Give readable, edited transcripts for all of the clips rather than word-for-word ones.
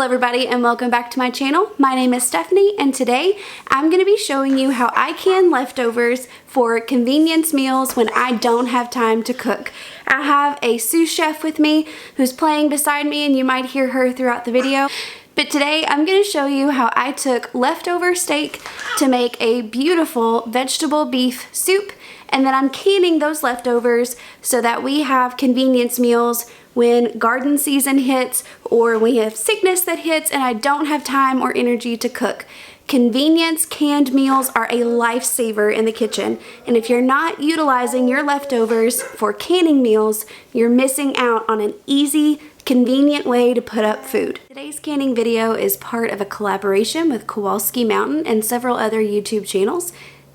Hello everybody and welcome back to my channel. My name is Stephanie and today I'm going to be showing you how I can leftovers for convenience meals when I don't have time to cook. I have a sous chef with me who's playing beside me and you might hear her throughout the video. But today I'm going to show you how I took leftover steak to make a beautiful vegetable beef soup, and then I'm canning those leftovers so that we have convenience meals when garden season hits or we have sickness that hits and I don't have time or energy to cook. Convenience canned meals are a lifesaver in the kitchen, and if you're not utilizing your leftovers for canning meals, you're missing out on an easy, convenient way to put up food. Today's canning video is part of a collaboration with Kowalski Mountain and several other YouTube channels.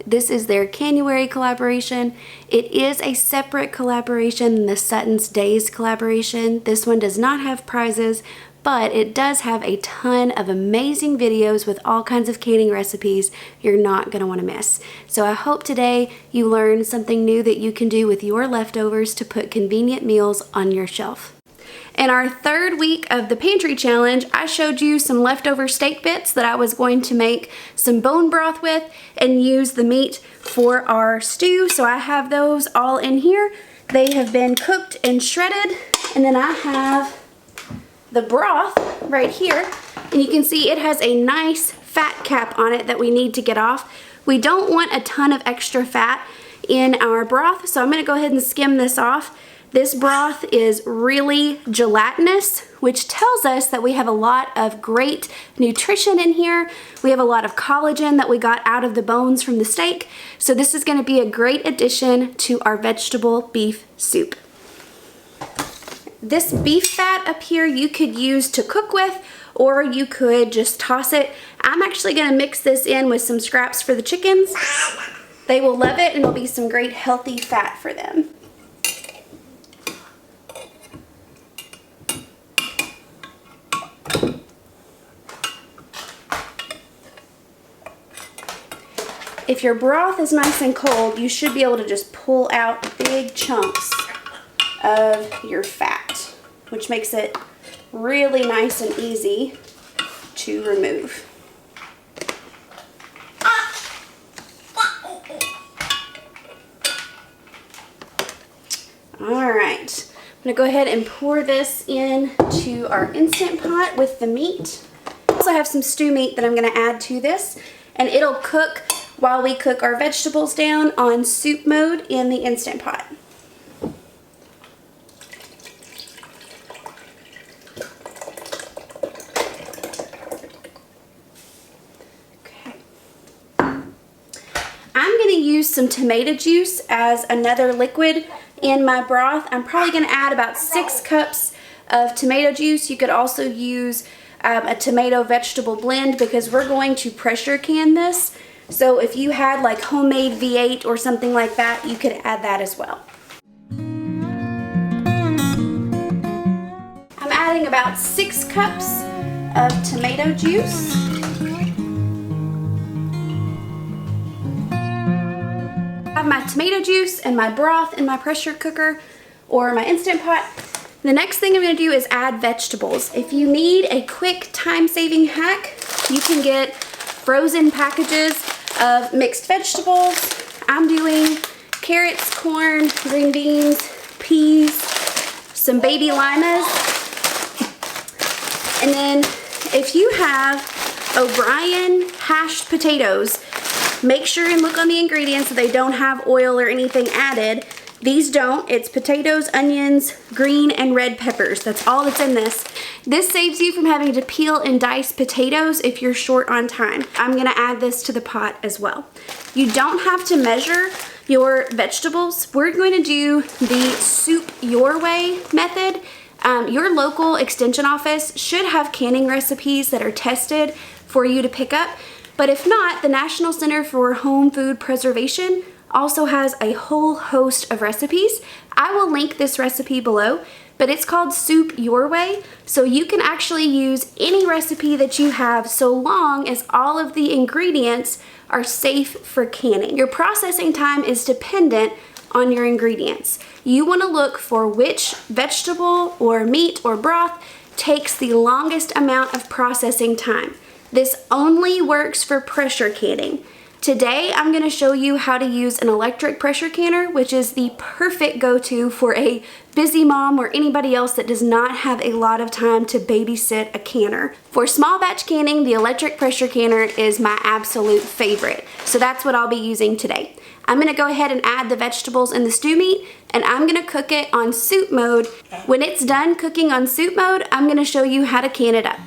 This is their CANUARY Collaboration. It is a separate collaboration than the Sutton's Days collaboration. This one does not have prizes, but it does have a ton of amazing videos with all kinds of canning recipes you're not going to want to miss. So I hope today you learn something new that you can do with your leftovers to put convenient meals on your shelf. In our third week of the pantry challenge, I showed you some leftover steak bits that I was going to make some bone broth with and use the meat for our stew. So I have those all in here. They have been cooked and shredded, and then I have the broth right here, and you can see it has a nice fat cap on it that we need to get off. We don't want a ton of extra fat in our broth, so I'm going to go ahead and skim this off. This broth is really gelatinous, which tells us that we have a lot of great nutrition in here. We have a lot of collagen that we got out of the bones from the steak. So this is going to be a great addition to our vegetable beef soup. This beef fat up here you could use to cook with, or you could just toss it. I'm actually going to mix this in with some scraps for the chickens. They will love it and it'll be some great healthy fat for them. If your broth is nice and cold, you should be able to just pull out big chunks of your fat, which makes it really nice and easy to remove. All right, I'm gonna go ahead and pour this into our Instant Pot with the meat. I also have some stew meat that I'm gonna add to this, and it'll cook while we cook our vegetables down on soup mode in the Instant Pot. Okay. I'm going to use some tomato juice as another liquid in my broth. I'm probably going to add about 6 cups of tomato juice. You could also use a tomato vegetable blend because we're going to pressure can this. So if you had like homemade V8 or something like that, you could add that as well. I'm adding about 6 cups of tomato juice. I have my tomato juice and my broth in my pressure cooker or my Instant Pot. The next thing I'm going to do is add vegetables. If you need a quick time-saving hack, you can get frozen packages of mixed vegetables. I'm doing carrots, corn, green beans, peas, some baby limas. And then if you have O'Brien hashed potatoes, make sure and look on the ingredients so they don't have oil or anything added. These don't. It's potatoes, onions, green and red peppers. That's all that's in this. This saves you from having to peel and dice potatoes if you're short on time. I'm going to add this to the pot as well. You don't have to measure your vegetables. We're going to do the soup your way method. Your local extension office should have canning recipes that are tested for you to pick up. But if not, the National Center for Home Food Preservation also has a whole host of recipes. I will link this recipe below, but it's called Soup Your Way, so you can actually use any recipe that you have so long as all of the ingredients are safe for canning. Your processing time is dependent on your ingredients. You want to look for which vegetable or meat or broth takes the longest amount of processing time. This only works for pressure canning. Today, I'm going to show you how to use an electric pressure canner, which is the perfect go-to for a busy mom or anybody else that does not have a lot of time to babysit a canner. For small batch canning, the electric pressure canner is my absolute favorite. So that's what I'll be using today. I'm going to go ahead and add the vegetables and the stew meat, and I'm going to cook it on soup mode. When it's done cooking on soup mode, I'm going to show you how to can it up.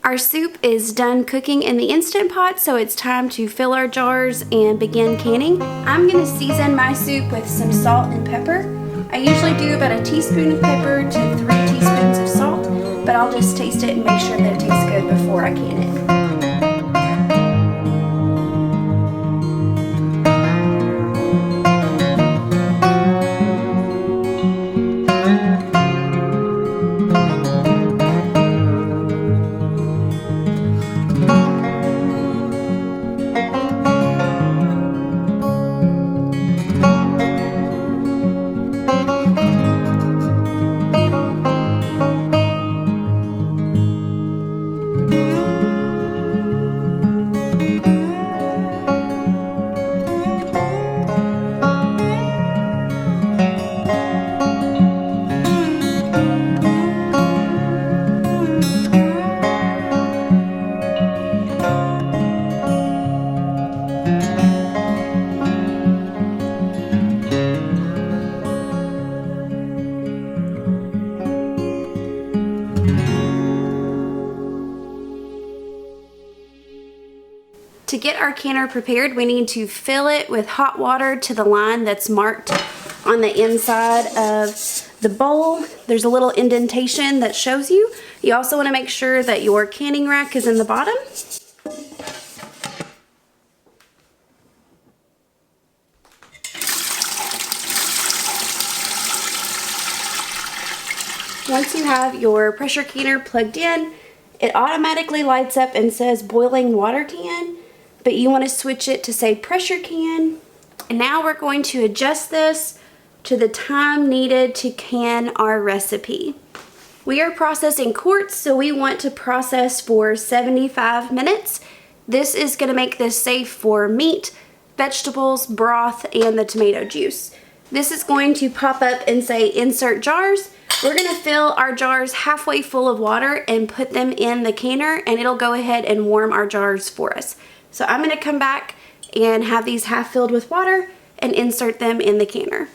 Our soup is done cooking in the Instant Pot, so it's time to fill our jars and begin canning. I'm going to season my soup with some salt and pepper. I usually do about a teaspoon of pepper to 3 teaspoons of salt, but I'll just taste it and make sure that it tastes good before I can it. To get our canner prepared, we need to fill it with hot water to the line that's marked on the inside of the bowl. There's a little indentation that shows you. You also want to make sure that your canning rack is in the bottom. Once you have your pressure canner plugged in, it automatically lights up and says boiling water can, but you want to switch it to say pressure can. And now we're going to adjust this to the time needed to can our recipe. We are processing quarts, so we want to process for 75 minutes. This is going to make this safe for meat, vegetables, broth, and the tomato juice. This is going to pop up and say insert jars. We're going to fill our jars halfway full of water and put them in the canner, and it'll go ahead and warm our jars for us. So I'm going to come back and have these half filled with water and insert them in the canner.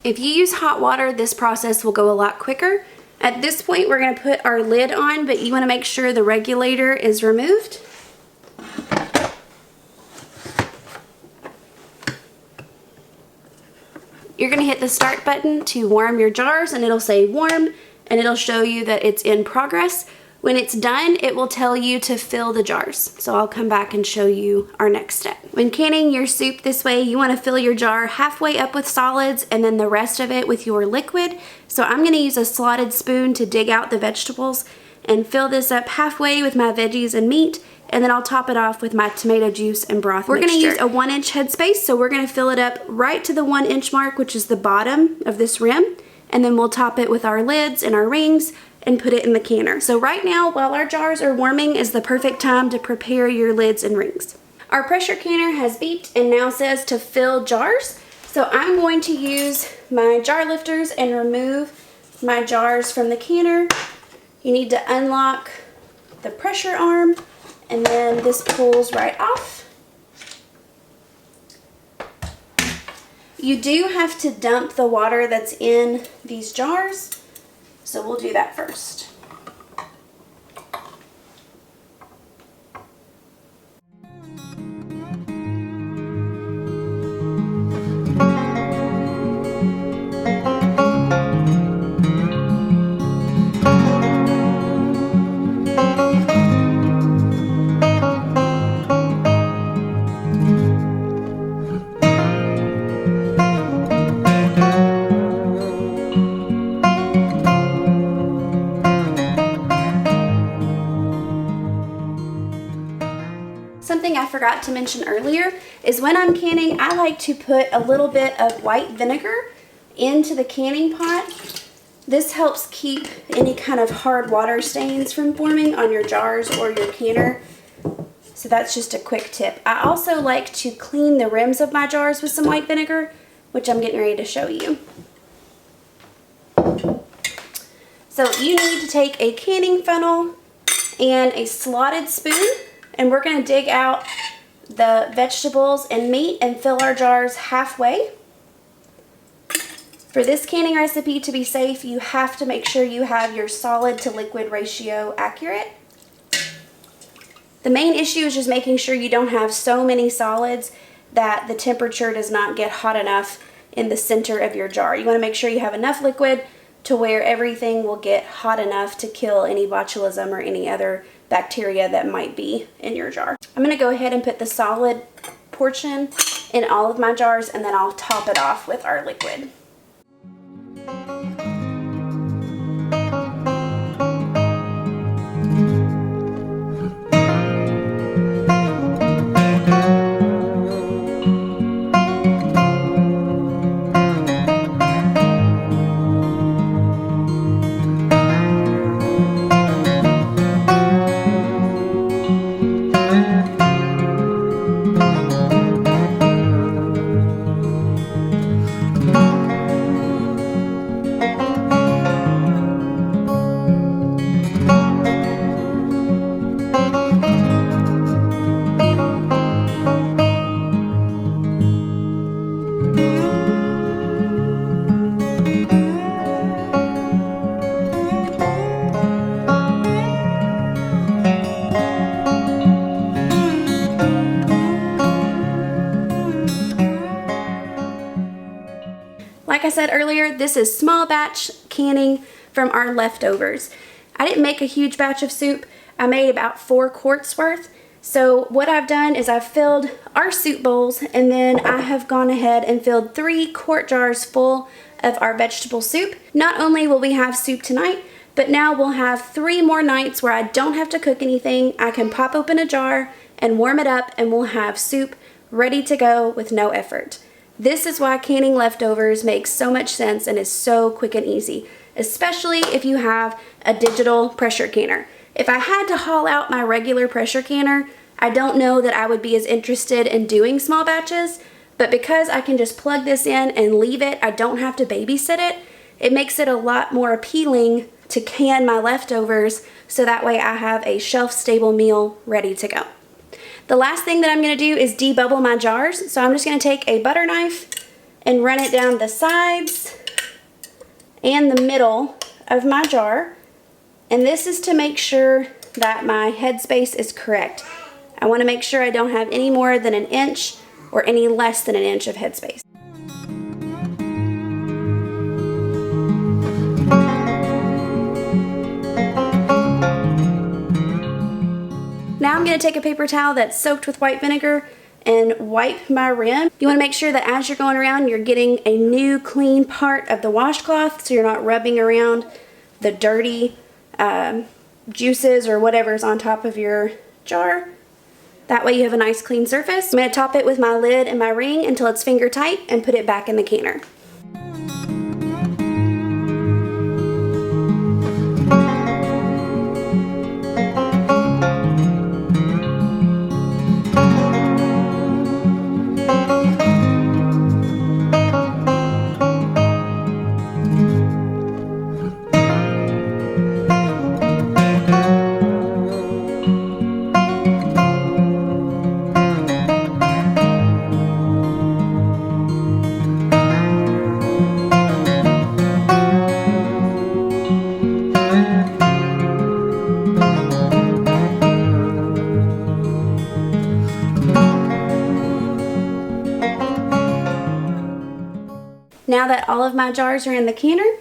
If you use hot water, this process will go a lot quicker. At this point, we're going to put our lid on, but you want to make sure the regulator is removed. You're going to hit the start button to warm your jars, and it'll say warm, and it'll show you that it's in progress. When it's done, it will tell you to fill the jars. So I'll come back and show you our next step. When canning your soup this way, you want to fill your jar halfway up with solids and then the rest of it with your liquid. So I'm going to use a slotted spoon to dig out the vegetables and fill this up halfway with my veggies and meat, and then I'll top it off with my tomato juice and broth mixture. We're going to use a 1-inch headspace, so we're going to fill it up right to the 1-inch mark, which is the bottom of this rim, and then we'll top it with our lids and our rings and put it in the canner. So right now, while our jars are warming, is the perfect time to prepare your lids and rings. Our pressure canner has beeped and now says to fill jars. So I'm going to use my jar lifters and remove my jars from the canner. You need to unlock the pressure arm, and then this pulls right off. You do have to dump the water that's in these jars, so we'll do that first. Something I forgot to mention earlier is when I'm canning, I like to put a little bit of white vinegar into the canning pot. This helps keep any kind of hard water stains from forming on your jars or your canner. So that's just a quick tip. I also like to clean the rims of my jars with some white vinegar, which I'm getting ready to show you. So you need to take a canning funnel and a slotted spoon, and we're going to dig out the vegetables and meat and fill our jars halfway. For this canning recipe to be safe, you have to make sure you have your solid to liquid ratio accurate. The main issue is just making sure you don't have so many solids that the temperature does not get hot enough in the center of your jar. You want to make sure you have enough liquid to where everything will get hot enough to kill any botulism or any other bacteria that might be in your jar. I'm going to go ahead and put the solid portion in all of my jars, and then I'll top it off with our liquid. Like I said earlier, this is small batch canning from our leftovers. I didn't make a huge batch of soup. I made about 4 quarts worth. So what I've done is I've filled our soup bowls, and then I have gone ahead and filled 3 quart jars full of our vegetable soup. Not only will we have soup tonight, but now we'll have 3 more nights where I don't have to cook anything. I can pop open a jar and warm it up, and we'll have soup ready to go with no effort. This is why canning leftovers makes so much sense and is so quick and easy, especially if you have a digital pressure canner. If I had to haul out my regular pressure canner, I don't know that I would be as interested in doing small batches, but because I can just plug this in and leave it, I don't have to babysit it, it makes it a lot more appealing to can my leftovers so that way I have a shelf-stable meal ready to go. The last thing that I'm going to do is debubble my jars. So I'm just going to take a butter knife and run it down the sides and the middle of my jar. And this is to make sure that my headspace is correct. I want to make sure I don't have any more than an inch or any less than an inch of headspace. Now I'm going to take a paper towel that's soaked with white vinegar and wipe my rim. You want to make sure that as you're going around, you're getting a new clean part of the washcloth so you're not rubbing around the dirty juices or whatever's on top of your jar. That way you have a nice clean surface. I'm going to top it with my lid and my ring until it's finger tight and put it back in the canner. Now that all of my jars are in the canner,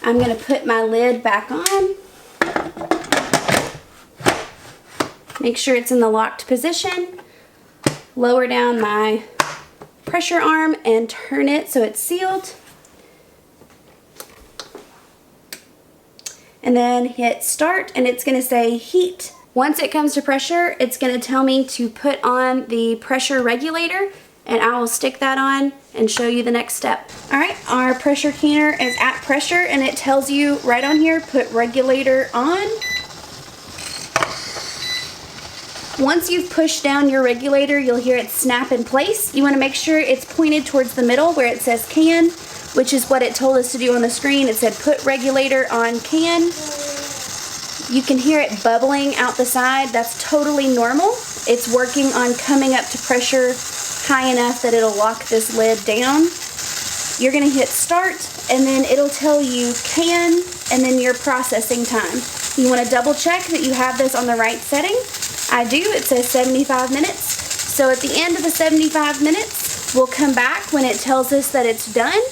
I'm going to put my lid back on. Make sure it's in the locked position. Lower down my pressure arm and turn it so it's sealed. And then hit start, and it's going to say heat. Once it comes to pressure, it's going to tell me to put on the pressure regulator, and I will stick that on and show you the next step. All right, our pressure canner is at pressure, and it tells you right on here, put regulator on. Once you've pushed down your regulator, you'll hear it snap in place. You want to make sure it's pointed towards the middle where it says can, which is what it told us to do on the screen. It said put regulator on can. You can hear it bubbling out the side. That's totally normal. It's working on coming up to pressure high enough that it'll lock this lid down. You're going to hit start, and then it'll tell you can, and then your processing time. You want to double check that you have this on the right setting. I do. It says 75 minutes. So at the end of the 75 minutes, we'll come back when it tells us that it's done,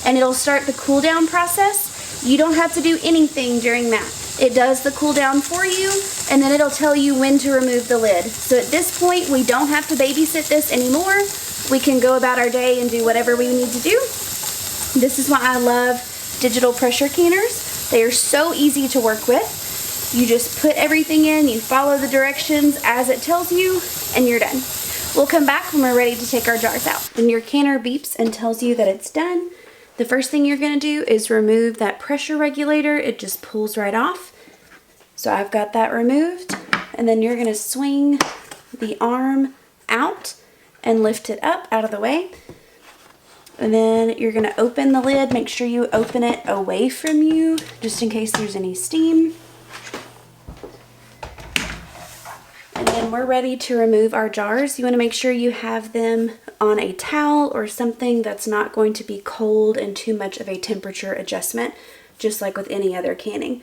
and it'll start the cool down process. You don't have to do anything during that. It does the cool down for you, and then it'll tell you when to remove the lid. So at this point, we don't have to babysit this anymore. We can go about our day and do whatever we need to do. This is why I love digital pressure canners. They are so easy to work with. You just put everything in, you follow the directions as it tells you, and you're done. We'll come back when we're ready to take our jars out. When your canner beeps and tells you that it's done, the first thing you're going to do is remove that pressure regulator. It just pulls right off. So I've got that removed, and then you're going to swing the arm out and lift it up out of the way. And then you're going to open the lid. Make sure you open it away from you, just in case there's any steam. And then we're ready to remove our jars. You want to make sure you have them on a towel or something that's not going to be cold and too much of a temperature adjustment, just like with any other canning.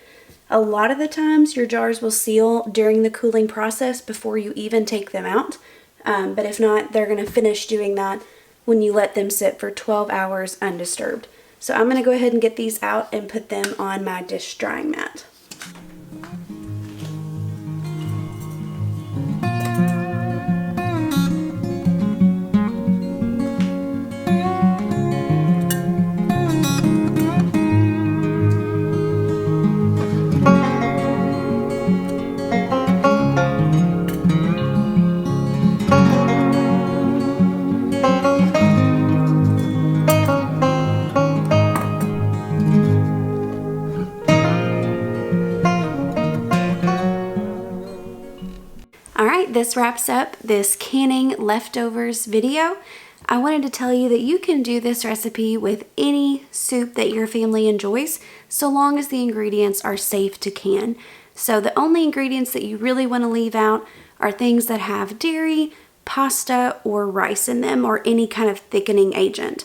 A lot of the times your jars will seal during the cooling process before you even take them out. But if not, they're going to finish doing that when you let them sit for 12 hours undisturbed. So I'm going to go ahead and get these out and put them on my dish drying mat. This wraps up this canning leftovers video. I wanted to tell you that you can do this recipe with any soup that your family enjoys, so long as the ingredients are safe to can. So the only ingredients that you really want to leave out are things that have dairy, pasta, or rice in them, or any kind of thickening agent.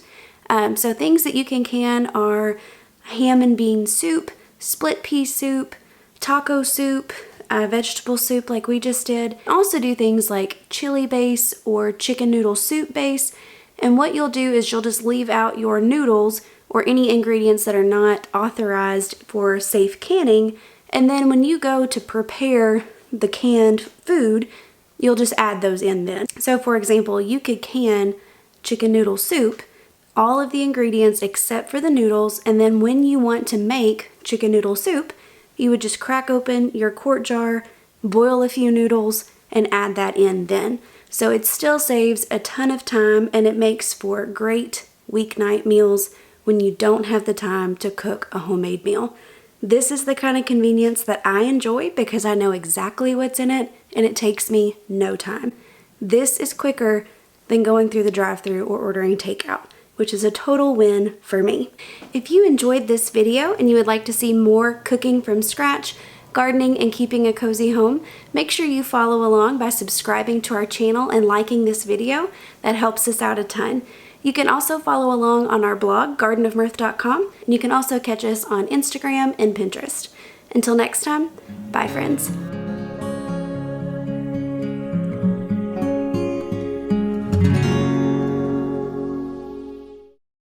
So things that you can are ham and bean soup, split pea soup, taco soup, vegetable soup like we just did. Also do things like chili base or chicken noodle soup base. And what you'll do is you'll just leave out your noodles or any ingredients that are not authorized for safe canning. And then when you go to prepare the canned food, you'll just add those in then. So for example, you could can chicken noodle soup, all of the ingredients except for the noodles, and then when you want to make chicken noodle soup, you would just crack open your quart jar, boil a few noodles, and add that in then. So it still saves a ton of time, and it makes for great weeknight meals when you don't have the time to cook a homemade meal. This is the kind of convenience that I enjoy because I know exactly what's in it, and it takes me no time. This is quicker than going through the drive-thru or ordering takeout, which is a total win for me. If you enjoyed this video and you would like to see more cooking from scratch, gardening, and keeping a cozy home, make sure you follow along by subscribing to our channel and liking this video. That helps us out a ton. You can also follow along on our blog, gardenofmirth.com, and you can also catch us on Instagram and Pinterest. Until next time, bye friends.